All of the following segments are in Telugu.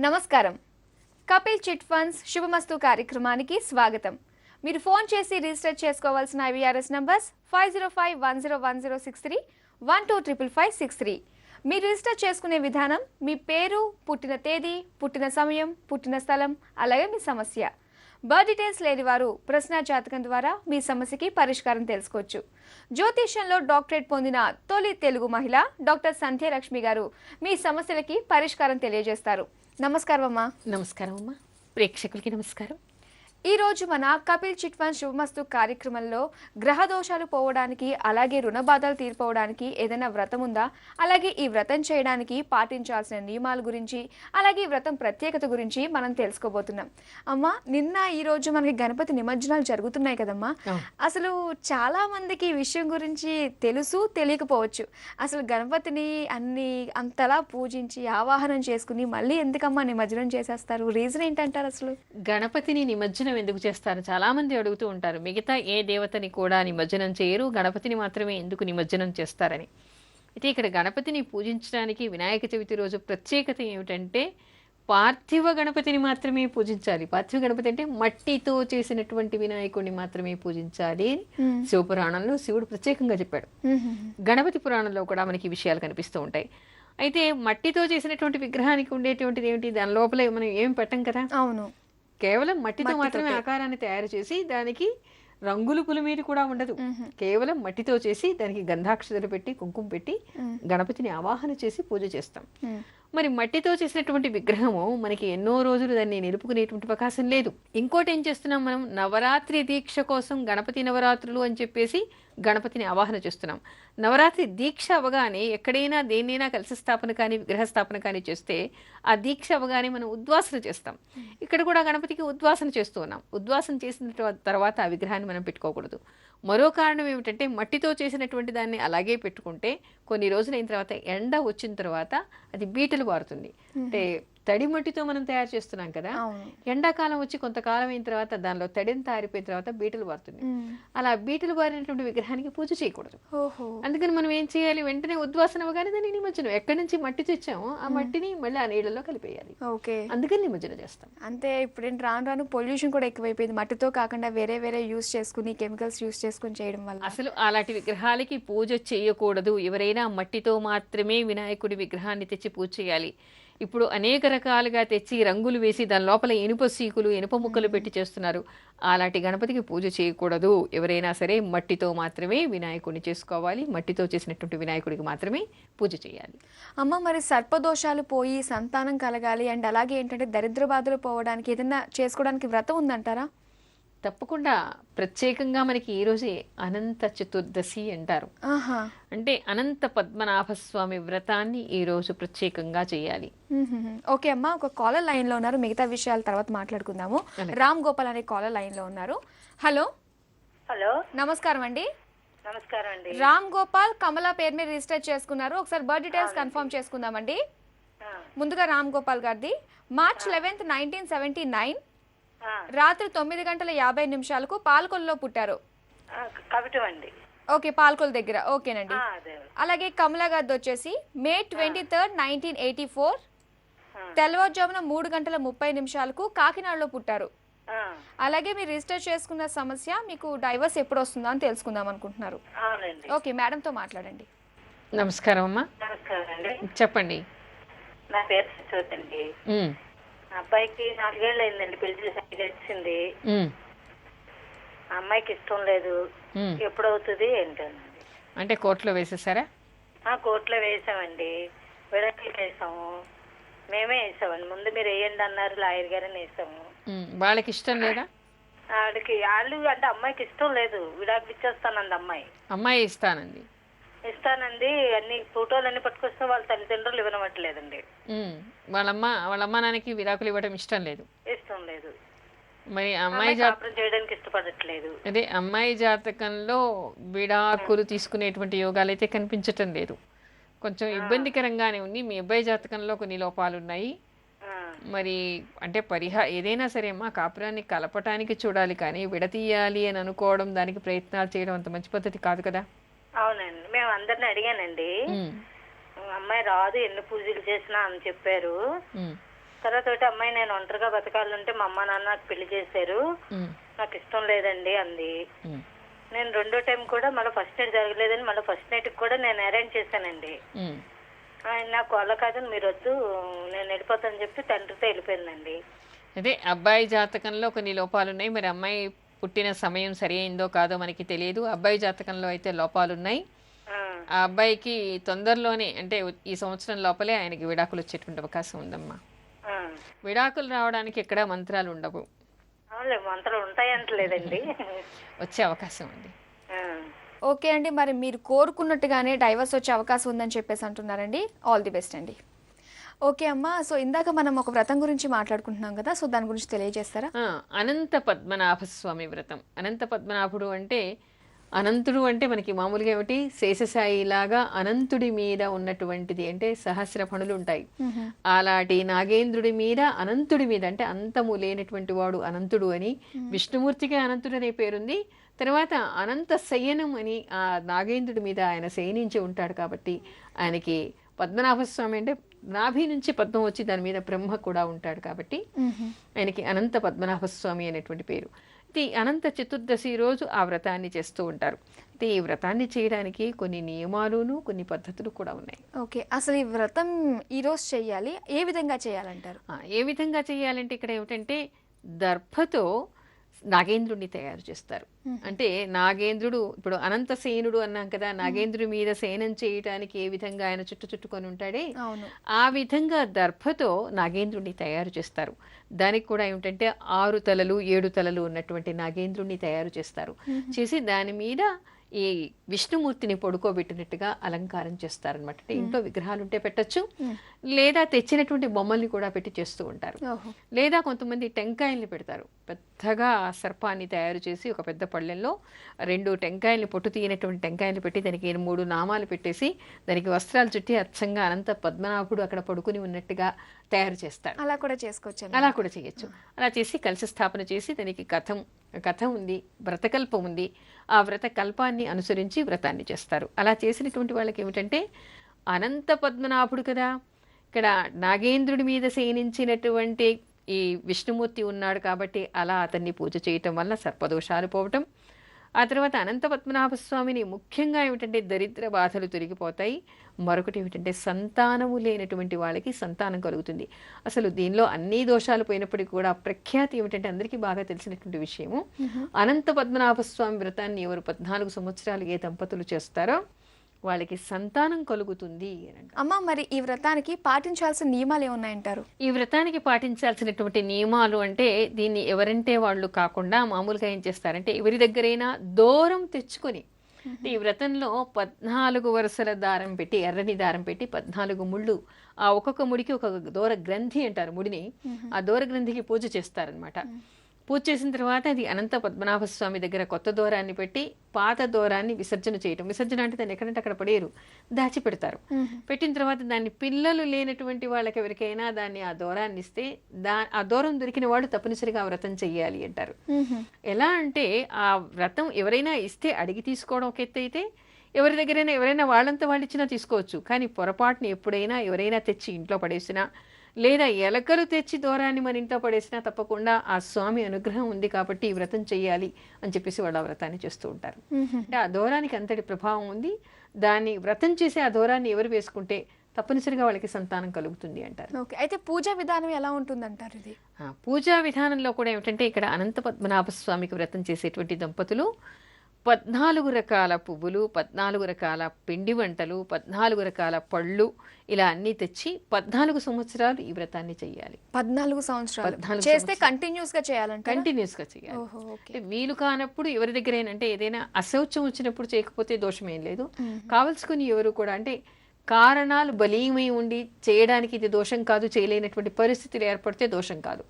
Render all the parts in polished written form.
నమస్కారం. కపిల్ చిట్ ఫండ్స్ శుభమస్తు కార్యక్రమానికి స్వాగతం. మీరు ఫోన్ చేసి రిజిస్టర్ చేసుకోవాల్సిన ఐవీఆర్ఎస్ నంబర్స్ 5051010631255563. మీరు రిజిస్టర్ చేసుకునే విధానం మీ పేరు, పుట్టిన తేదీ, పుట్టిన సమయం, పుట్టిన స్థలం, అలాగే మీ సమస్య. బర్త్ డీటెయిల్స్ లేని వారు ప్రశ్న జాతకం ద్వారా మీ సమస్యకి పరిష్కారం తెలుసుకోవచ్చు. జ్యోతిష్యంలో డాక్టరేట్ పొందిన తొలి తెలుగు మహిళ డాక్టర్ సంధ్యాలక్ష్మి గారు మీ సమస్యలకి పరిష్కారం తెలియజేస్తారు. నమస్కారం అమ్మా. నమస్కారం అమ్మా. ప్రేక్షకులకి నమస్కారం. ఈ రోజు మన కపిల్ చిట్ ఫండ్స్ శుభమస్తు కార్యక్రమంలో గ్రహ దోషాలు పోవడానికి, అలాగే రుణ బాధలు తీరిపోవడానికి ఏదైనా వ్రతం ఉందా, అలాగే ఈ వ్రతం చేయడానికి పాటించాల్సిన నియమాల గురించి, అలాగే ఈ వ్రతం ప్రత్యేకత గురించి మనం తెలుసుకోబోతున్నాం. అమ్మా, నిన్న ఈ రోజు మనకి గణపతి నిమజ్జనాలు జరుగుతున్నాయి కదమ్మా. అసలు చాలా మందికి ఈ విషయం గురించి తెలుసు, తెలియకపోవచ్చు. అసలు గణపతిని అంతలా పూజించి ఆవాహనం చేసుకుని మళ్ళీ ఎందుకమ్మా నిమజ్జనం చేసేస్తారు? రీజన్ ఏంటంటారు? అసలు గణపతిని నిమజ్జనం ఎందుకు చేస్తారు చాలా మంది అడుగుతూ ఉంటారు. మిగతా ఏ దేవతని కూడా నిమజ్జనం చేయరు, గణపతిని మాత్రమే ఎందుకు నిమజ్జనం చేస్తారని. అయితే ఇక్కడ గణపతిని పూజించడానికి వినాయక చవితి రోజు ప్రత్యేకత ఏమిటంటే పార్థివ గణపతిని మాత్రమే పూజించాలి. పార్థివ గణపతి అంటే మట్టితో చేసినటువంటి వినాయకుడిని మాత్రమే పూజించాలి. శివపురాణంలో శివుడు ప్రత్యేకంగా చెప్పాడు. గణపతి పురాణంలో కూడా మనకి ఈ విషయాలు కనిపిస్తూ ఉంటాయి. అయితే మట్టితో చేసినటువంటి విగ్రహానికి ఉండేటువంటిది ఏమిటి? దాని లోపల మనం ఏం పెట్టం కదా. అవును, కేవలం మట్టితో మాత్రమే ఆకారాన్ని తయారు చేసి దానికి రంగులు పులిమీరు కూడా ఉండదు. కేవలం మట్టితో చేసి దానికి గంధాక్షతలు పెట్టి కుంకుమ పెట్టి గణపతిని ఆవాహన చేసి పూజ చేస్తాం. మరి మట్టితో చేసినటువంటి విగ్రహము మనకి ఎన్నో రోజులు దాన్ని నిలుపుకునేటువంటి అవకాశం లేదు. ఇంకోటి ఏం చేస్తున్నాం మనం? నవరాత్రి దీక్ష కోసం గణపతి నవరాత్రులు అని చెప్పేసి గణపతిని ఆవాహన చేస్తున్నాం. నవరాత్రి దీక్ష అవగానే ఎక్కడైనా దేన్నైనా కలశ స్థాపన కానీ విగ్రహ స్థాపన కానీ చేస్తే ఆ దీక్ష అవగానే మనం ఉద్వాసన చేస్తాం. ఇక్కడ కూడా గణపతికి ఉద్వాసన చేస్తూ ఉన్నాం. ఉద్వాసన చేసిన తర్వాత ఆ విగ్రహాన్ని మనం పెట్టుకోకూడదు. మరో కారణం ఏమిటంటే మట్టితో చేసినటువంటి దాన్ని అలాగే పెట్టుకుంటే కొన్ని రోజులైన తర్వాత ఎండ వచ్చిన తర్వాత అది బీటలు బారుతుంది. అంటే తడి మట్టితో మనం తయారు చేస్తున్నాం కదా, ఎండాకాలం వచ్చి కొంతకాలం అయిన తర్వాత దానిలో తడిని ఆరిపోయిన తర్వాత బీటలు బారుతుంది. అలా బీటలు బారినటువంటి విగ్రహానికి పూజ చేయకూడదు. అందుకని మనం ఏం చేయాలి? వెంటనే ఉద్వాసన అవగానే దాన్ని నిమజ్జనం, ఎక్కడి నుంచి మట్టి తెచ్చామో ఆ మట్టిని మళ్ళీ ఆ నీళ్ళలో కలిపేయాలి. అందుకని నిమజ్జనం చేస్తాం. అంతే. ఇప్పుడు రాను రాను పొల్యూషన్ కూడా ఎక్కువైపోయింది. మట్టితో కాకుండా వేరే వేరే యూస్ చేసుకుని, కెమికల్స్ యూస్ చేసుకుని చేయడం వల్ల అసలు అలాంటి విగ్రహాలకి పూజ చేయకూడదు. ఎవరైనా మట్టితో మాత్రమే వినాయకుడి విగ్రహాన్ని తెచ్చి పూజ చేయాలి. ఇప్పుడు అనేక రకాలుగా తెచ్చి రంగులు వేసి దాని లోపల ఇనుప సీకులు, ఇనుప ముక్కలు పెట్టి చేస్తున్నారు. అలాంటి గణపతికి పూజ చేయకూడదు. ఎవరైనా సరే మట్టితో మాత్రమే వినాయకుడిని చేసుకోవాలి. మట్టితో చేసినటువంటి వినాయకుడికి మాత్రమే పూజ చేయాలి. అమ్మ, మరి సర్పదోషాలు పోయి సంతానం కలగాలి అండ్ అలాగే ఏంటంటే దరిద్ర బాధలు పోవడానికి ఏదైనా చేసుకోవడానికి వ్రతం ఉందంటారా? తప్పకుండా. ప్రత్యేకంగా మనకి ఈ రోజే అనంత చతుర్దశి అంటారు. అంటే అనంత పద్మనాభ స్వామి వ్రతాన్ని ఈ రోజు ప్రత్యేకంగా చేయాలి. ఓకే అమ్మా, ఒక కాలర్ లైన్ లో ఉన్నారు. మిగతా విషయాల తర్వాత మాట్లాడుకుందాము. రామ్ గోపాల్ అనే కాలర్ లైన్ లో ఉన్నారు. హలో. హలో, నమస్కారం అండి. నమస్కారం అండి. రామ్ గోపాల్ కమలా పేరు మీద రిజిస్టర్ చేసుకున్నారు. ఒకసారి బర్త్ డీటెయిల్స్ కన్ఫర్మ్ చేసుకుందామండి. ముందుగా రామ్ గోపాల్ గారిది మార్చ్ 11, 1979 రాత్రి 9:50 పాల్కొల్లో పుట్టారు. ఓకే, పాల్కొల్ దగ్గర. ఓకేనండి. అలాగే కమలా గారిది వచ్చేసి మే 23, 1984 తెల్లవారుజామున 3:30 కాకినాడలో పుట్టారు. అలాగే మీరు రిజిస్టర్ చేసుకున్న సమస్య మీకు డైవర్స్ ఎప్పుడు వస్తుందో అని తెలుసుకుందాం అనుకుంటున్నారు. ఓకే, మేడంతో మాట్లాడండి. నమస్కారం అమ్మా. చెప్పండి. నా పేరు సత్యవతి అండి. అబ్బాయికి 4 ఏళ్ళు అయిందండి. పెళ్లి వచ్చింది. అమ్మాయికి ఇష్టం లేదు. ఎప్పుడవుతుంది ఏంటండి? అంటే కోర్టులో వేసేసారా? కోర్టులో వేసామండి. విడాకులు వేసాము. మేమే వేసామండి. ముందు మీరు వేయండి అన్నారు, లాయర్ గారని వేసాము. వాళ్ళకి ఇష్టం లేదా? వాళ్ళు అంటే అమ్మాయికి ఇష్టం లేదు. విడాకులు ఇచ్చేస్తానంది అమ్మాయి. అమ్మాయి ఇస్తానంది. అన్ని ఫోటోలు అన్ని పట్టుకొస్తే వాళ్ళ తల్లిదండ్రులు ఇవ్వనట్లేదండి. వాళ్ళ అమ్మ నాన్నకి విడాకులు ఇవ్వడం ఇష్టం లేదు. మరి అమ్మాయి చేయడానికి ఇష్టపడట్లేదు. అదే అమ్మాయి జాతకంలో విడాకులు తీసుకునేటువంటి యోగాలు అయితే కనిపించటం లేదు. కొంచెం ఇబ్బందికరంగానే ఉంది. మీ అబ్బాయి జాతకంలో కొన్ని లోపాలు ఉన్నాయి. మరి అంటే ఏదైనా సరే అమ్మా, కాపురాన్ని కలపటానికి చూడాలి, కానీ విడతీయాలి అని అనుకోవడం, దానికి ప్రయత్నాలు చేయడం అంత మంచి పద్ధతి కాదు కదా. అవునండి, మేము అందరిని అడిగానండి. అమ్మాయి రాదు, ఎన్ని పూజలు చేసినా అని చెప్పారు. తర్వాత ఒకటి అమ్మాయి నేను ఒంటరిగా బతకాలంటే మా అమ్మ నాన్న నాకు పెళ్లి చేశారు, నాకు ఇష్టం లేదండి అంది. నేను రెండో టైం కూడా మళ్ళీ ఫస్ట్ నైట్ జరగలేదని మళ్ళీ ఫస్ట్ నైట్ కూడా నేను అరేంజ్ చేశానండి. ఆయన నాకు వాళ్ళ కాదని మీరు వద్దు నేను వెళ్ళిపోతానని చెప్పి తండ్రితో వెళ్ళిపోయిందండి. అదే అబ్బాయి జాతకంలో కొన్ని లోపాలు ఉన్నాయి. మరి అమ్మాయి పుట్టిన సమయం సరి అయిందో కాదో మనకి తెలియదు. అబ్బాయి జాతకంలో అయితే లోపాలు ఉన్నాయి. ఆ అబ్బాయికి తొందరలోనే అంటే ఈ సంవత్సరం లోపలే ఆయనకి విడాకులు వచ్చేటువంటి అవకాశం ఉందమ్మా. విడాకులు రావడానికి ఎక్కడా మంత్రాలు ఉండవు. మంత్రాలు ఉంటాయంటలేదండి. వచ్చే అవకాశం ఉంది. ఓకే అండి, మరి మీరు కోరుకున్నట్టుగానే డైవర్స్ వచ్చే అవకాశం ఉందని చెప్పేసి అంటున్నారండి. ఆల్ ది బెస్ట్ అండి. ఓకే అమ్మ, సో ఇందాక మనం ఒక వ్రతం గురించి మాట్లాడుకుంటున్నాం కదా, సో దాని గురించి తెలియజేస్తారా? అనంత పద్మనాభ స్వామి వ్రతం. అనంత పద్మనాభుడు అంటే అనంతుడు అంటే మనకి మామూలుగా ఏమిటి, శేషసాయి లాగా అనంతుడి మీద ఉన్నటువంటిది అంటే సహస్ర ఫణులు ఉంటాయి. అలాంటి నాగేంద్రుడి మీద అనంతుడి మీద అంటే అంతము లేనటువంటి వాడు అనంతుడు అని, విష్ణుమూర్తికి అనంతుడు అనే పేరుంది. తర్వాత అనంత శయనం అని ఆ నాగేంద్రుడి మీద ఆయన శయనించి ఉంటాడు కాబట్టి ఆయనకి పద్మనాభస్వామి అంటే నాభి నుంచి పద్మం వచ్చి దాని మీద బ్రహ్మ కూడా ఉంటాడు కాబట్టి ఆయనకి అనంత పద్మనాభస్వామి అనేటువంటి పేరు. ఇది అనంత చతుర్దశి రోజు ఆ వ్రతాన్ని చేస్తూ ఉంటారు. అయితే ఈ వ్రతాన్ని చేయడానికి కొన్ని నియమాలును కొన్ని పద్ధతులు కూడా ఉన్నాయి. ఓకే, అసలు ఈ వ్రతం ఈరోజు చేయాలి, ఏ విధంగా చేయాలంటారు? ఏ విధంగా చేయాలంటే ఇక్కడ ఏమిటంటే దర్భతో నాగేంద్రుడిని తయారు చేస్తారు. అంటే నాగేంద్రుడు ఇప్పుడు అనంత సేనుడు అన్నాం కదా, నాగేంద్రుడి మీద సేనం చేయటానికి ఏ విధంగా ఆయన చుట్టుకొని ఉంటాడే ఆ విధంగా దర్భతో నాగేంద్రుడిని తయారు చేస్తారు. దానికి కూడా ఏమిటంటే 6 తలలు 7 తలలు ఉన్నటువంటి నాగేంద్రుడిని తయారు చేస్తారు. చేసి దాని మీద ఈ విష్ణుమూర్తిని పడుకోబెట్టినట్టుగా అలంకారం చేస్తారనమాట. అంటే ఇంట్లో విగ్రహాలు ఉంటే పెట్టచ్చు, లేదా తెచ్చినటువంటి బొమ్మల్ని కూడా పెట్టి చేస్తూ ఉంటారు. లేదా కొంతమంది టెంకాయల్ని పెడతారు. పెద్దగా సర్పాన్ని తయారు చేసి ఒక పెద్ద పళ్ళెంలో 2 టెంకాయల్ని పొట్టు తీయనటువంటి టెంకాయలు పెట్టి దానికి 3 నామాలు పెట్టేసి దానికి వస్త్రాలు చుట్టి అచ్చంగా అనంత పద్మనాభుడు అక్కడ పడుకుని ఉన్నట్టుగా తయారు చేస్తారు. అలా కూడా చేసుకోవచ్చు, అలా కూడా చేయొచ్చు. అలా చేసి కలశ స్థాపన చేసి దానికి కథ ఉంది, వ్రతకల్పం ఉంది. ఆ వ్రతకల్పాన్ని అనుసరించి వ్రతాన్ని చేస్తారు. అలా చేసినటువంటి వాళ్ళకి ఏమిటంటే అనంత పద్మనాభుడు కదా, ఇక్కడ నాగేంద్రుడి మీద శయనించినటువంటి ఈ విష్ణుమూర్తి ఉన్నాడు కాబట్టి అలా అతన్ని పూజ చేయటం వల్ల సర్పదోషాలు పోవటం, ఆ తర్వాత అనంత పద్మనాభ స్వామిని ముఖ్యంగా ఏమిటంటే దరిద్ర బాధలు తొలగిపోతాయి. మరొకటి ఏమిటంటే సంతానము లేనటువంటి వాళ్ళకి సంతానం కలుగుతుంది. అసలు దీనిలో అన్ని దోషాలు పోయినప్పటికీ కూడా ప్రఖ్యాతి ఏమిటంటే అందరికీ బాగా తెలిసినటువంటి విషయము, అనంత పద్మనాభ స్వామి వ్రతాన్ని ఎవరు 14 సంవత్సరాలు ఏ దంపతులు చేస్తారో వాళ్ళకి సంతానం కలుగుతుంది. అమ్మ, మరి ఈ వ్రతానికి పాటించాల్సిన నియమాలు ఏమున్నాయంటారు? ఈ వ్రతానికి పాటించాల్సినటువంటి నియమాలు అంటే దీన్ని ఎవరంటే వాళ్ళు కాకుండా మామూలుగా ఏం చేస్తారంటే ఎవరి దగ్గరైనా దూరం తెచ్చుకొని, ఈ వ్రతంలో 14 వరుసల దారం పెట్టి ఎర్రని దారం పెట్టి 14 ముళ్ళు, ఆ ఒక్కొక్క ముడికి ఒక దూర గ్రంథి అంటారు ముడిని, ఆ దూర గ్రంథికి పూజ చేస్తారనమాట. పూజ చేసిన తర్వాత అది అనంత పద్మనాభ స్వామి దగ్గర కొత్త దూరాన్ని పెట్టి పాత దూరాన్ని విసర్జన చేయటం. విసర్జన అంటే దాన్ని ఎక్కడంటే అక్కడ పడేరు, దాచిపెడతారు. పెట్టిన తర్వాత దాన్ని పిల్లలు లేనటువంటి వాళ్ళకి ఎవరికైనా దాన్ని ఆ దూరాన్ని ఇస్తే ఆ దూరం దొరికిన వాళ్ళు తప్పనిసరిగా వ్రతం చెయ్యాలి అంటారు. ఎలా అంటే ఆ వ్రతం ఎవరైనా ఇస్తే అడిగి తీసుకోవడం ఒక ఎత్తు అయితే, ఎవరి దగ్గరైనా ఎవరైనా వాళ్ళంతా వాళ్ళు ఇచ్చినా తీసుకోవచ్చు. కానీ పొరపాటుని ఎప్పుడైనా ఎవరైనా తెచ్చి ఇంట్లో పడేసినా, లేదా ఎలకలు తెచ్చి దూరాన్ని మన ఇంట్లో పడేసినా తప్పకుండా ఆ స్వామి అనుగ్రహం ఉంది కాబట్టి ఈ వ్రతం చెయ్యాలి అని చెప్పేసి వాళ్ళు ఆ వ్రతాన్ని చేస్తూ ఉంటారు. అంటే ఆ దూరానికి అంతటి ప్రభావం ఉంది. దాన్ని వ్రతం చేసి ఆ దూరాన్ని ఎవరు వేసుకుంటే తప్పనిసరిగా వాళ్ళకి సంతానం కలుగుతుంది అంటారు. ఓకే, అయితే పూజా విధానం ఎలా ఉంటుందంటారు? ఇది పూజా విధానంలో కూడా ఏమిటంటే ఇక్కడ అనంత పద్మనాభ స్వామికి వ్రతం చేసేటువంటి దంపతులు 14 రకాల పువ్వులు, 14 రకాల పిండి వంటలు, 14 రకాల పళ్ళు ఇలా అన్ని తెచ్చి 14 సంవత్సరాలు ఈ వ్రతాన్ని చెయ్యాలి. 14 సంవత్సరాలు చేస్తే కంటిన్యూస్ గా చేయాలంటే కంటిన్యూస్ గా చేయాలి. వీలు కానప్పుడు ఎవరి దగ్గర అంటే ఏదైనా అశౌచం వచ్చినప్పుడు చేయకపోతే దోషమేం లేదు. కావలసుకుని ఎవరు కూడా అంటే కారణాలు బలీయమై ఉండి చేయడానికి ఇది దోషం కాదు, చేయలేనటువంటి పరిస్థితులు ఏర్పడితే దోషం కాదు.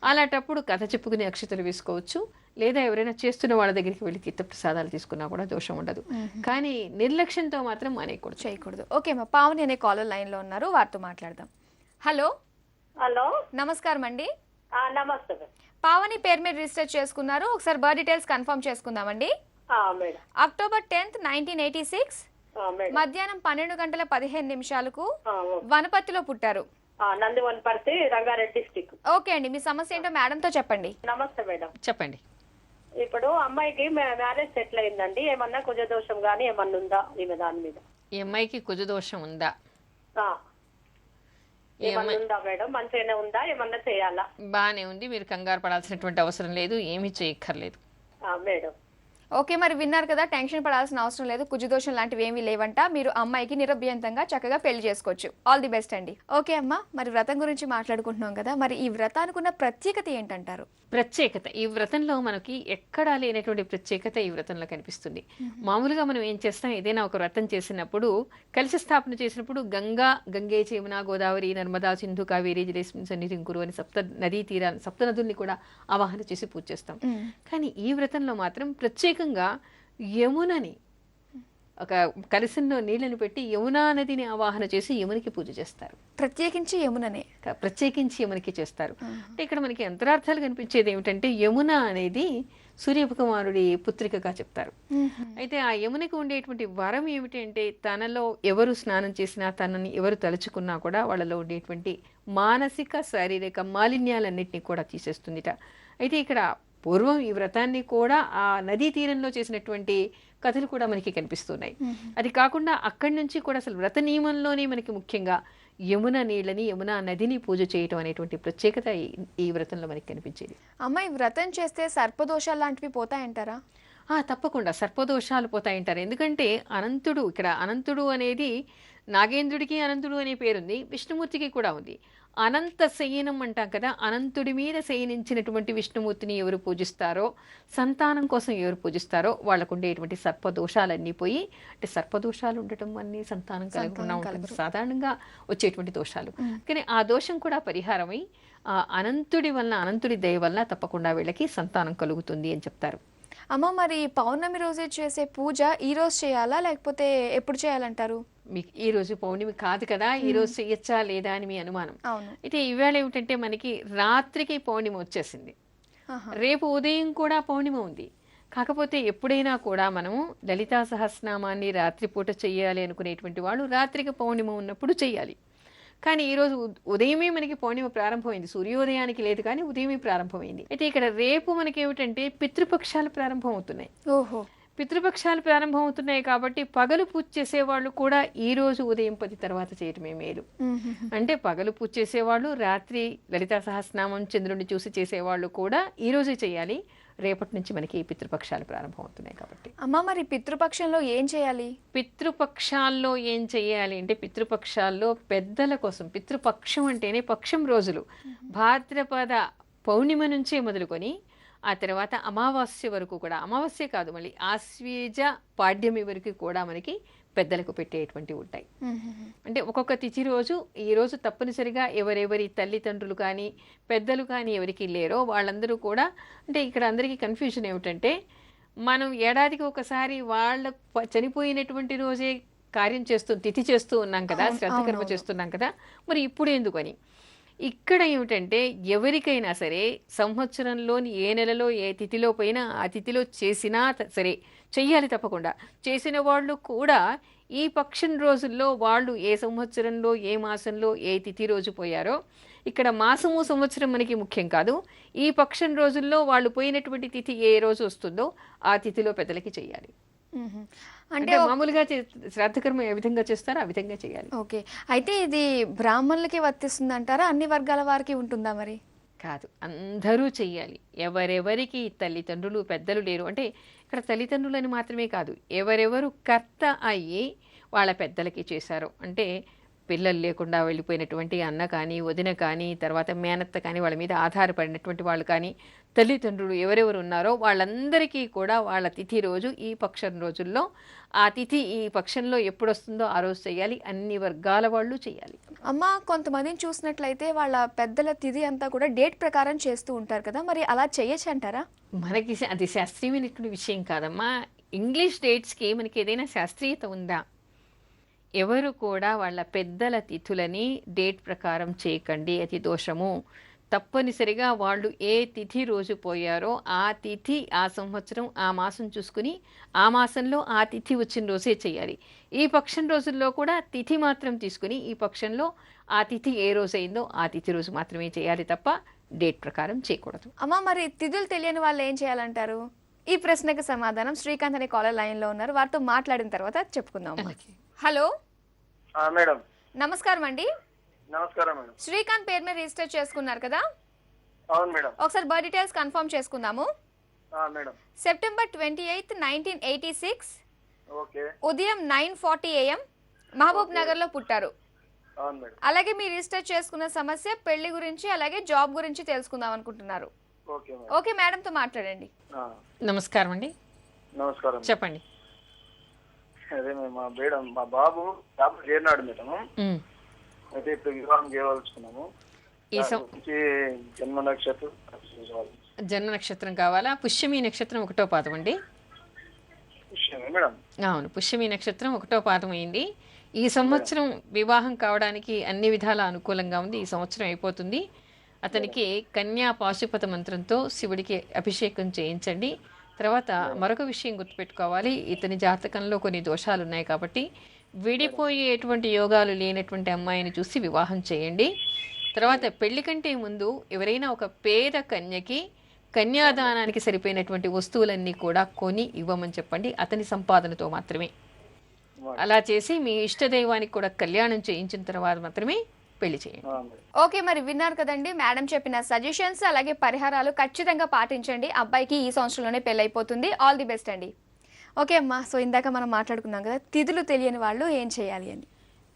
అలాంటప్పుడు కథ చెప్పుకుని అక్షతలు వేసుకోవచ్చు, లేదా ఎవరైనా చేస్తున్న వాళ్ళ దగ్గరికి వెళ్ళి తీర్థప్రసాదాలు తీసుకున్నా కూడా దోషం ఉండదు. కానీ నిర్లక్ష్యంతో మాత్రం అనేకూడదు, చేయకూడదు. ఓకే మా పావని అనే కాలర్ లైన్ లో ఉన్నారు, వారితో మాట్లాడదాం. హలో హలో, నమస్కారం అండి. నమస్తే. పావని పేరు మీద రిజిస్టర్ చేసుకున్నారు, ఒకసారి బర్త్ డీటెయిల్స్ కన్ఫర్మ్ చేసుకుందామండి. అక్టోబర్ 10th, 1986 మధ్యాహ్నం 12:15 వనపర్తిలో పుట్టారు. నందివనపర్తి రంగారెడ్డి డిస్టిక్. ఓకే అండి, మీ సమస్య ఏంటో మేడంతో చెప్పండి. నమస్తే మేడం. చెప్పండి. ఇప్పుడు అమ్మాయికి మ్యారేజ్ సెటిల్ అయిందండి, ఏమన్నా కుజదోషం గానీ ఏమన్నా ఉందా ఈమె దాని మీద? ఈ అమ్మాయికి కుజదోషం ఉందా? ఆ, ఏమన్నా ఉందా మేడం? మంచిగానే ఉందా, ఏమన్నా చేయాలా? బాగానే ఉంది, మీరు కంగారు పడాల్సినటువంటి అవసరం లేదు, ఏమీ చేయక్కర్లేదు. మేడం ఓకే, మరి విన్నారు కదా, టెన్షన్ పడాల్సిన అవసరం లేదు, కుజదోషం లాంటివి ఏమీ లేవంట. మీరు అమ్మాయికి నిరభ్యంతంగా చక్కగా పెళ్లి చేసుకోవచ్చు. ఆల్ ది బెస్ట్ అండి. ఓకే అమ్మ, మరి వ్రతం గురించి మాట్లాడుకుంటున్నాం కదా, మరి ఈ వ్రతానికి ఉన్న ప్రత్యేకత ఏంటంటారు? ప్రత్యేకత ఈ వ్రతంలో మనకి ఎక్కడా లేనటువంటి ప్రత్యేకత ఈ వ్రతంలో కనిపిస్తుంది. మామూలుగా మనం ఏం చేస్తాం, ఏదైనా ఒక వ్రతం చేసినప్పుడు, కలిసి స్థాపన చేసినప్పుడు గంగే యమున గోదావరి నర్మదా సింధు కావేరి జలేస్మిన్ సన్నిధిం కురు అని సప్త నదుల్ని కూడా ఆవాహన చేసి పూజ చేస్తాం. కానీ ఈ వ్రతంలో మాత్రం ప్రత్యేకంగా యమునని ఒక కలశంలో నీళ్ళని పెట్టి యమునా నదిని ఆవాహన చేసి యమునికి పూజ చేస్తారు. ప్రత్యేకించి యమునికి చేస్తారు. అంటే ఇక్కడ మనకి అంతరార్థాలు కనిపించేది ఏమిటంటే, యమున అనేది సూర్యభగవానుడి పుత్రికగా చెప్తారు. అయితే ఆ యమునకు ఉండేటువంటి వరం ఏమిటి అంటే, తనలో ఎవరు స్నానం చేసినా, తనని ఎవరు తలుచుకున్నా కూడా వాళ్ళలో ఉండేటువంటి మానసిక శారీరక మాలిన్యాలన్నింటినీ కూడా తీసేస్తుందిట. అయితే ఇక్కడ పూర్వం ఈ వ్రతాన్ని కూడా ఆ నదీ తీరంలో చేసినటువంటి కథలు కూడా మనకి కనిపిస్తున్నాయి. అది కాకుండా అక్కడి నుంచి కూడా అసలు వ్రత నియమంలోనే మనకి ముఖ్యంగా యమున నీళ్ళని, యమునా నదిని పూజ చేయటం అనేటువంటి ప్రత్యేకత ఈ వ్రతంలో మనకి కనిపించేది. అమ్మాయి వ్రతం చేస్తే సర్పదోషాలు లాంటివి పోతాయంటారా? తప్పకుండా సర్పదోషాలు పోతాయంటారు. ఎందుకంటే ఇక్కడ అనంతుడు అనేది నాగేంద్రుడికి అనంతుడు అనే పేరుంది, విష్ణుమూర్తికి కూడా ఉంది. అనంత శయనం అంటాం కదా, అనంతుడి మీద శయనించినటువంటి విష్ణుమూర్తిని ఎవరు పూజిస్తారో, సంతానం కోసం ఎవరు పూజిస్తారో వాళ్ళకు ఉండేటువంటి సర్పదోషాలన్నీ పోయి, అంటే సర్పదోషాలు ఉండటం అన్ని సంతానం కలగకుండా ఉంటుంది, సాధారణంగా వచ్చేటువంటి దోషాలు. కానీ ఆ దోషం కూడా పరిహారమై అనంతుడి వల్ల, అనంతుడి దయ వల్ల తప్పకుండా వీళ్ళకి సంతానం కలుగుతుంది అని చెప్తారు. అమ్మ, మరి పౌర్ణమి రోజే చేసే పూజ ఈ రోజు చేయాలా, లేకపోతే ఎప్పుడు చేయాలంటారు? మీకు ఈ రోజు పౌర్ణమి కాదు కదా, ఈ రోజు చేయొచ్చా లేదా అని మీ అనుమానం. అయితే ఈవేళ ఏమిటంటే, మనకి రాత్రికి పౌర్ణమి వచ్చేసింది, రేపు ఉదయం కూడా పౌర్ణమి ఉంది. కాకపోతే ఎప్పుడైనా కూడా మనము లలితా సహస్రనామాన్ని రాత్రిపూట చెయ్యాలి అనుకునేటువంటి వాళ్ళు రాత్రికి పౌర్ణమి ఉన్నప్పుడు చెయ్యాలి. కానీ ఈరోజు ఉదయమే మనకి పౌర్ణిమ ప్రారంభమైంది, సూర్యోదయానికి లేదు కానీ ఉదయమే ప్రారంభమైంది. అయితే ఇక్కడ రేపు మనకి ఏమిటంటే పితృపక్షాలు ప్రారంభం అవుతున్నాయి. పితృపక్షాలు ప్రారంభం అవుతున్నాయి కాబట్టి పగలు పూజ చేసేవాళ్ళు కూడా ఈ రోజు ఉదయం 10 తర్వాత చేయటమే మేలు. అంటే పగలు పూజ చేసేవాళ్ళు, రాత్రి లలితా సహస్రనామం చంద్రుడిని చూసి చేసేవాళ్ళు కూడా ఈ రోజే చేయాలి. రేపటి నుంచి మనకి పితృపక్షాలు ప్రారంభం అవుతున్నాయి కాబట్టి. అమ్మ, మరి పితృపక్షంలో ఏం చేయాలి? పితృపక్షాల్లో ఏం చేయాలి అంటే, పితృపక్షాల్లో పెద్దల కోసం, పితృపక్షం అంటేనే పక్షం రోజులు భాద్రపద పౌర్ణిమ నుంచే మొదలుకొని ఆ తర్వాత అమావాస్య వరకు కూడా, అమావాస్య కాదు మళ్ళీ ఆశ్వేజ పాడ్యమి వరకు కూడా మనకి పెద్దలకు పెట్టేటువంటివి ఉంటాయి. అంటే ఒక్కొక్క తిథి రోజు, ఈ రోజు తప్పనిసరిగా ఎవరెవరి తల్లిదండ్రులు కానీ పెద్దలు కానీ ఎవరికి లేరో వాళ్ళందరూ కూడా, అంటే ఇక్కడ అందరికీ కన్ఫ్యూజన్ ఏమిటంటే, మనం ఏడాదికి ఒకసారి వాళ్ళ చనిపోయినటువంటి రోజే కార్యం తిథి చేస్తూ ఉన్నాం కదా, శ్రద్ధకర్మ చేస్తున్నాం కదా, మరి ఇప్పుడు ఎందుకని. ఇక్కడ ఏమిటంటే, ఎవరికైనా సరే సంవత్సరంలోని ఏ నెలలో ఏ తిథిలో పోయినా ఆ తిథిలో చేసినా సరే చెయ్యాలి తప్పకుండా. చేసిన వాళ్ళు కూడా ఈ పక్షం రోజుల్లో వాళ్ళు ఏ సంవత్సరంలో ఏ మాసంలో ఏ తిథి రోజు పోయారో, ఇక్కడ మాసము సంవత్సరం మనకి ముఖ్యం కాదు, ఈ పక్షం రోజుల్లో వాళ్ళు పోయినటువంటి తిథి ఏ రోజు వస్తుందో ఆ తిథిలో పెద్దలకి చెయ్యాలి. అంటే మామూలుగా శ్రాద్ధకర్మ ఏ విధంగా చేస్తారో ఆ విధంగా చేయాలి. ఓకే, అయితే ఇది బ్రాహ్మణులకి వర్తిస్తుంది అంటారా, అన్ని వర్గాల వారికి ఉంటుందా? మరి కాదు, అందరూ చెయ్యాలి. ఎవరెవరికి తల్లిదండ్రులు పెద్దలు లేరు అంటే, ఇక్కడ తల్లిదండ్రులని మాత్రమే కాదు, ఎవరెవరు కర్త అయ్యి వాళ్ళ పెద్దలకి చేశారో, అంటే పిల్లలు లేకుండా వెళ్ళిపోయినటువంటి అన్న కానీ వదిన కానీ తర్వాత మేనత్త కానీ వాళ్ళ మీద ఆధారపడినటువంటి వాళ్ళు కానీ తల్లిదండ్రులు ఎవరెవరు ఉన్నారో వాళ్ళందరికీ కూడా వాళ్ళ తిథి రోజు ఈ పక్షం రోజుల్లో, ఆ తిథి ఈ పక్షంలో ఎప్పుడు వస్తుందో ఆ రోజు చేయాలి. అన్ని వర్గాల వాళ్ళు చేయాలి. అమ్మ, కొంతమందిని చూసినట్లయితే వాళ్ళ పెద్దల తిథి అంతా కూడా డేట్ ప్రకారం చేస్తూ ఉంటారు కదా, మరి అలా చేయొచ్చు అంటారా? మనకి అది శాస్త్రీయమైనటువంటి విషయం కాదమ్మా. ఇంగ్లీష్ డేట్స్కి మనకి ఏదైనా శాస్త్రీయత ఉందా? ఎవరు కూడా వాళ్ళ పెద్దల తిథులని డేట్ ప్రకారం చేయకండి, అది దోషము. తప్పనిసరిగా వాళ్ళు ఏ తిథి రోజు పోయారో ఆ తిథి ఆ సంవత్సరం ఆ మాసం చూసుకుని ఆ మాసంలో ఆ తిథి వచ్చిన రోజే చేయాలి. ఈ పక్షం రోజుల్లో కూడా తిథి మాత్రం తీసుకుని ఈ పక్షంలో ఆ తిథి ఏ రోజు అయిందో ఆ తిథి రోజు మాత్రమే చేయాలి తప్ప డేట్ ప్రకారం చేయకూడదు. అమ్మ మరి తిథులు తెలియని వాళ్ళు ఏం చేయాలంటారు? ఈ ప్రశ్నకు సమాధానం శ్రీకాంత్ అనే కాలర్ లైన్ లో ఉన్నారు, వారితో మాట్లాడిన తర్వాత చెప్పుకుందాం. హలో మేడం, నమస్కారం అండి. నమస్కారం మేడం. శ్రీకాంత్ పేరు మీద రిజిస్టర్ చేసుకున్నారు కదా? అవును మేడం. ఒకసారి బర్త్ డీటెయిల్స్ కన్ఫర్మ్ చేసుకుందాము. Madam, September 28, 1986 okay. ఉదయం 9:40 AM మహబూబ్ నగర్ లో పుట్టారు. అవును మేడం. అలాగే మీరు రిజిస్టర్ చేసుకున్న సమస్య పెళ్లి గురించి అలాగే జాబ్ గురించి తెలుసుకుందాం అనుకుంటున్నారు. Okay madam. ఓకే, మేడం తో మాట్లాడండి. నమస్కారం అండి, నమస్కారం. చెప్పండి. అదే మేడం, మా బాబు చేరినాడు మేడం. అయితే ఇప్పుడు వివాహం చేయవలసుకున్నాము. జన్మ నక్షత్రం జన్మ నక్షత్రం కావాలా? పుష్యమి నక్షత్రం 1వ పాదం అండి. మేడం, అవును, పుష్యమి నక్షత్రం 1వ పాదం అయింది. ఈ సంవత్సరం వివాహం కావడానికి అన్ని విధాల అనుకూలంగా ఉంది. ఈ సంవత్సరం అయిపోతుంది. అతనికి కన్యా పాశుపత మంత్రంతో శివుడికి అభిషేకం చేయించండి. తర్వాత మరొక విషయం గుర్తుపెట్టుకోవాలి, ఇతని జాతకంలో కొన్ని దోషాలు ఉన్నాయి కాబట్టి విడిపోయేటువంటి యోగాలు లేనటువంటి అమ్మాయిని చూసి వివాహం చేయండి. తర్వాత పెళ్లి కంటే ముందు ఎవరైనా ఒక పేద కన్యకి కన్యాదానానికి సరిపోయినటువంటి వస్తువులన్నీ కూడా కొని ఇవ్వమని చెప్పండి, అతని సంపాదనతో మాత్రమే. అలా చేసి మీ ఇష్టదైవానికి కూడా కళ్యాణం చేయించిన తర్వాత మాత్రమే పెళ్లి చేయండి. ఓకే, మరి విన్నారు కదండి మేడం చెప్పిన సజెషన్స్ అలాగే పరిహారాలు ఖచ్చితంగా పాటించండి. అబ్బాయికి ఈ సంవత్సరంలోనే పెళ్లి అయిపోతుంది. ఆల్ ది బెస్ట్ అండి. ఓకే అమ్మా, సో ఇందాక మనం మాట్లాడుకున్నాం కదా తిథులు తెలియని వాళ్ళు ఏం చేయాలి అని.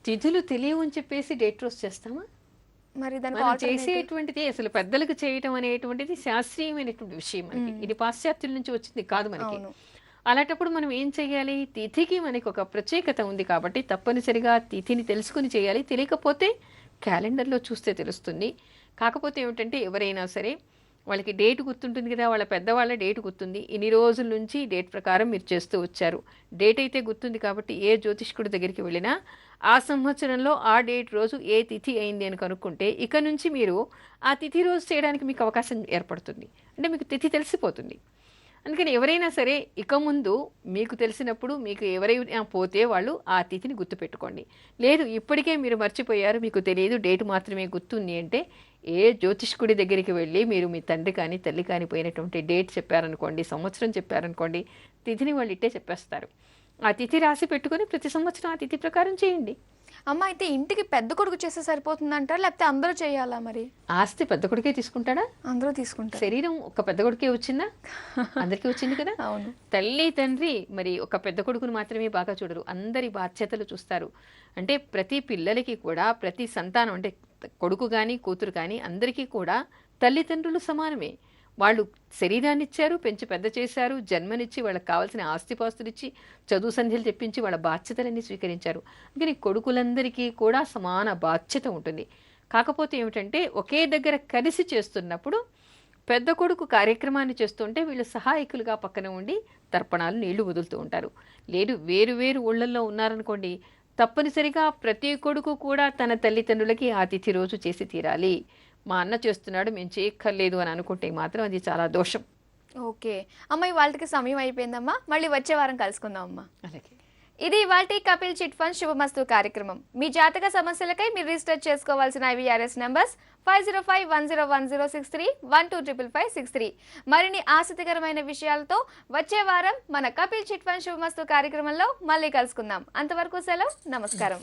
తిథులు తెలియవని చెప్పేసి డేట్ రోజు చేస్తామా? మరి మనం చేసేటువంటిది అసలు పెద్దలకు చేయటం అనేటువంటిది శాస్త్రీయమైనటువంటి విషయం. మనకి ఇది పాశ్చాత్యుల నుంచి వచ్చింది కాదు మనకి. అలాంటప్పుడు మనం ఏం చేయాలి? తిథికి మనకి ఒక ప్రత్యేకత ఉంది కాబట్టి తప్పనిసరిగా తిథిని తెలుసుకుని చేయాలి. తెలియకపోతే క్యాలెండర్లో చూస్తే తెలుస్తుంది. కాకపోతే ఏమిటంటే ఎవరైనా సరే వాళ్ళకి డేట్ గుర్తుంటుంది కదా, వాళ్ళ పెద్దవాళ్ళ డేట్ గుర్తుంది, ఇన్ని రోజుల నుంచి డేట్ ప్రకారం మీరు చేస్తూ వచ్చారు, డేట్ అయితే గుర్తుంది కాబట్టి ఏ జ్యోతిష్కుడి దగ్గరికి వెళ్ళినా ఆ సంవత్సరంలో ఆ డేట్ రోజు ఏ తిథి అయింది అని కనుక్కుంటే ఇక నుంచి మీరు ఆ తిథి రోజు చేయడానికి మీకు అవకాశం ఏర్పడుతుంది. అంటే మీకు తిథి తెలిసిపోతుంది. అందుకని ఎవరైనా సరే ఇక ముందు మీకు తెలిసినప్పుడు మీకు ఎవరైనా పోతే వాళ్ళు ఆ తిథిని గుర్తుపెట్టుకోండి. లేదు ఇప్పటికే మీరు మర్చిపోయారు, మీకు తెలియదు, డేట్ మాత్రమే గుర్తుంది అంటే ఏ జ్యోతిష్కుడి దగ్గరికి వెళ్ళి మీరు మీ తండ్రి కానీ తల్లి కానీ పోయినటువంటి డేట్ చెప్పారనుకోండి, సంవత్సరం చెప్పారనుకోండి, తిథిని వాళ్ళు ఇట్టే చెప్పేస్తారు. ఆ తిథి రాసి పెట్టుకొని ప్రతి సంవత్సరం ఆ తిథి ప్రకారం చేయండి. అమ్మ అయితే ఇంటికి పెద్ద కొడుకు చేస్తే సరిపోతుంది అంటారా, లేకపోతే అందరూ చేయాలా? మరి ఆస్తి పెద్ద కొడుకే తీసుకుంటాడా? అందరూ తీసుకుంటారు. శరీరం ఒక పెద్ద కొడుకే వచ్చిందా? అందరికీ వచ్చింది కదా. అవును. తల్లి తండ్రి మరి ఒక పెద్ద కొడుకును మాత్రమే బాగా చూడరు, అందరి బాధ్యతలు చూస్తారు. అంటే ప్రతి పిల్లలకి కూడా ప్రతి సంతానం అంటే కొడుకు కానీ కూతురు కానీ అందరికీ కూడా తల్లిదండ్రులు సమానమే. వాళ్ళు శరీరాన్ని ఇచ్చారు, పెంచి పెద్ద చేశారు, జన్మనిచ్చి వాళ్ళకి కావాల్సిన ఆస్తిపాస్తులు ఇచ్చి చదువు సంధ్యలు తెప్పించి వాళ్ళ బాధ్యతలన్నీ స్వీకరించారు. అందుకని కొడుకులందరికీ కూడా సమాన బాధ్యత ఉంటుంది. కాకపోతే ఏమిటంటే ఒకే దగ్గర కలిసి చేస్తున్నప్పుడు పెద్ద కొడుకు కార్యక్రమాన్ని చేస్తుంటే వీళ్ళు సహాయకులుగా పక్కన ఉండి తర్పణాలు నీళ్లు వదులుతూ ఉంటారు. లేదు వేరు వేరు ఊళ్ళల్లో ఉన్నారనుకోండి, తప్పనిసరిగా ప్రతి కొడుకు కూడా తన తల్లిదండ్రులకి ఆ తిథి రోజు చేసి తీరాలి. మా అన్న చేస్తున్నాడు మేము చేయక్కర్లేదు అని అనుకుంటే మాత్రం అది చాలా దోషం. ఓకే అమ్మాయి, వాళ్ళకి సమయం అయిపోయిందమ్మా, మళ్ళీ వచ్చే వారం కలుసుకుందాం అమ్మా. అలాగే. ఇది ఇవాల్టి కపిల్ చిట్ ఫండ్ శుభమస్తు కార్యక్రమం. మీ జాతక సమస్యలకై మీరు రిజిస్టర్ చేసుకోవాల్సిన IVRS నంబర్స్ 5051010631255563. మరిన్ని ఆసక్తికరమైన విషయాలతో వచ్చే వారం మన కపిల్ చిట్ ఫండ్ శుభమస్తు కార్యక్రమంలో మళ్ళీ కలుసుకుందాం. అంతవరకు సెలవు, నమస్కారం.